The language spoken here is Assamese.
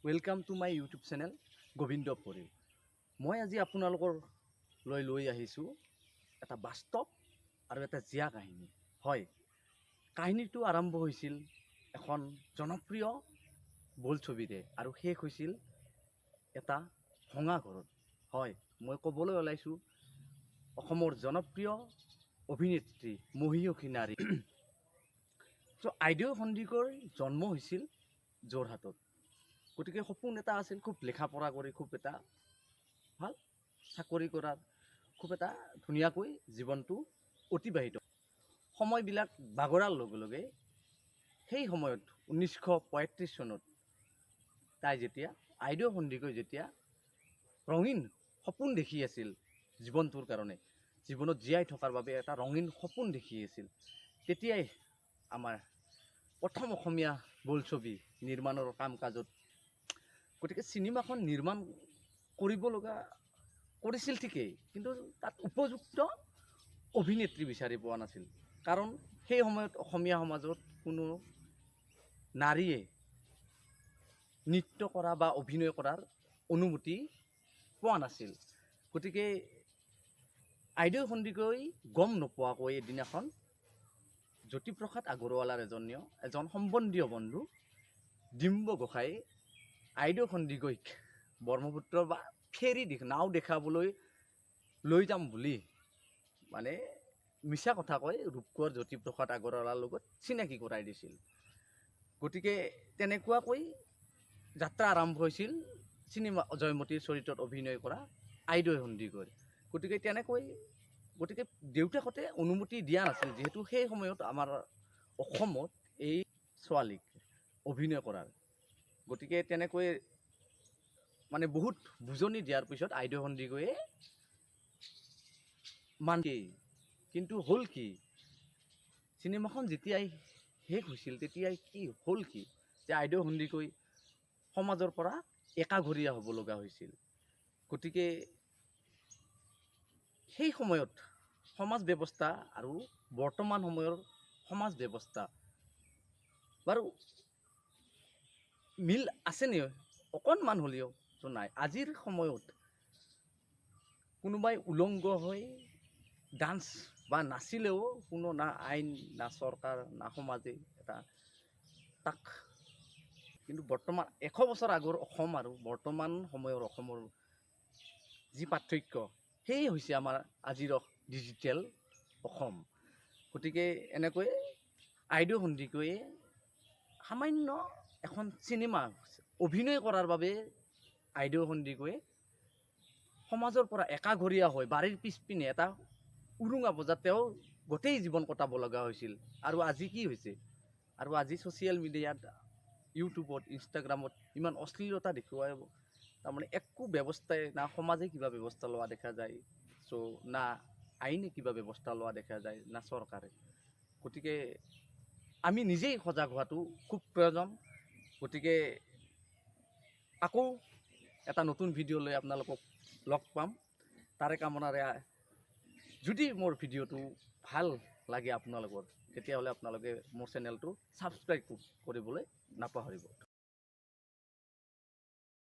Welcome to my YouTube channel Gobinda পৰিও। মই আজি আপোনালোকৰ লৈ আহিছোঁ এটা বাস্তৱ আৰু এটা জীয়া কাহিনী। হয়, কাহিনীটো আৰম্ভ হৈছিল এখন জনপ্ৰিয় বোলছবিৰে আৰু শেষ হৈছিল এটা ভঙা ঘৰত। হয়, মই ক'বলৈ ওলাইছোঁ অসমৰ জনপ্ৰিয় অভিনেত্ৰী মহিয়সী নাৰী আইদেউ সন্দিকৈৰ জন্ম হৈছিল যোৰহাটত। গতিকে সপোন এটা আছিল খুব লেখা পঢ়া কৰি খুব এটা ভাল চাকৰি কৰাৰ খুব এটা ধুনীয়াকৈ জীৱনটো অতিবাহিত। সময়বিলাক বাগৰাৰ লগে লগে সেই সময়ত 1935 চনত তাই যেতিয়া আইদেউ সন্দিকৈ যেতিয়া ৰঙীন সপোন দেখি আছিল জীৱনটোৰ কাৰণে, জীৱনত জীয়াই থকাৰ বাবে এটা ৰঙীন সপোন দেখি আছিল, তেতিয়াই আমাৰ প্ৰথম অসমীয়া বোলছবি নিৰ্মাণৰ কাম কাজত গতিকে চিনেমাখন নিৰ্মাণ কৰিব লগা কৰিছিল ঠিকেই, কিন্তু তাত উপযুক্ত অভিনেত্ৰী বিচাৰি পোৱা নাছিল। কাৰণ সেই সময়ত অসমীয়া সমাজত কোনো নাৰীয়ে নৃত্য কৰা বা অভিনয় কৰাৰ অনুমতি পোৱা নাছিল। গতিকে আইদেউ সন্দিকৈ গম নোপোৱাকৈ এদিনাখন জ্যোতিপ্ৰসাদ আগৰৱালাৰ এজন সম্বন্ধীয় বন্ধু ডিম্ব গোসাঁই আইদেউ সন্দিকৈক ব্ৰহ্মপুত্ৰ বা ফেৰী নাও দেখাবলৈ লৈ যাম বুলি মানে মিছা কথা কৈ ৰূপকোঁৱৰ জ্যোতিপ্ৰসাদ আগৰৱালাৰ লগত চিনাকি কৰাই দিছিল। গতিকে তেনেকুৱাকৈ যাত্ৰা আৰম্ভ হৈছিল চিনেমা জয়মতীৰ চৰিত্ৰত অভিনয় কৰা আইদেউ সন্দিকৈৰ। গতিকে দেউতাকহঁতে অনুমতি দিয়া নাছিল, যিহেতু সেই সময়ত আমাৰ অসমত এই ছোৱালীক অভিনয় কৰাৰ। গতিকে তেনেকৈ মানে বহুত বুজনি দিয়াৰ পিছত আইদেউ সন্দিকৈয়ে কিন্তু হ'ল কি, চিনেমাখন যেতিয়াই শেষ হৈছিল তেতিয়াই কি হ'ল কি যে আইদেউ সন্দিকৈ সমাজৰ পৰা একাঘৰীয়া হ'ব লগা হৈছিল। গতিকে সেই সময়ত সমাজ ব্যৱস্থা আৰু বৰ্তমান সময়ৰ সমাজ ব্যৱস্থা বাৰু মিল আছেনে অকণমান হ'লেও নাই। আজিৰ সময়ত কোনোবাই উলংগ হৈ ডান্স বা নাচিলেও কোনো না আইন না চৰকাৰ না সমাজে তাক কিন্তু বৰ্তমান 100 বছৰ আগৰ অসম আৰু বৰ্তমান সময়ৰ অসমৰ যি পাৰ্থক্য, সেই হৈছে আমাৰ আজিৰ ডিজিটেল অসম। গতিকে এনেকৈ আইদেউ সন্দিকৈয়ে সামান্য এখন চিনেমা অভিনয় কৰাৰ বাবে আইদেউ সন্দিকৈয়ে সমাজৰ পৰা একাঘৰীয়া হৈ বাৰীৰ পিছপিনে এটা উৰুঙা বজাত তেওঁ গোটেই জীৱন কটাব লগা হৈছিল। আৰু আজি কি হৈছে, আৰু আজি ছ'চিয়েল মিডিয়াত ইউটিউবত ইনষ্টাগ্ৰামত ইমান অশ্লীলতা দেখুৱাই তাৰমানে একো ব্যৱস্থাই না সমাজে কিবা ব্যৱস্থা লোৱা দেখা যায়, না আইনে কিবা ব্যৱস্থা লোৱা দেখা যায়, না চৰকাৰে। গতিকে আমি নিজেই সজাগ হোৱাটো খুব প্ৰয়োজন। গতিকে আকৌ এটা নতুন ভিডিঅ' লৈ আপোনালোকক লগ পাম। তাৰে কামনাৰে যদি মোৰ ভিডিঅ'টো ভাল লাগে আপোনালোকৰ, তেতিয়াহ'লে আপোনালোকে মোৰ চেনেলটো ছাবস্ক্ৰাইব কৰিবলৈ নাপাহৰিব।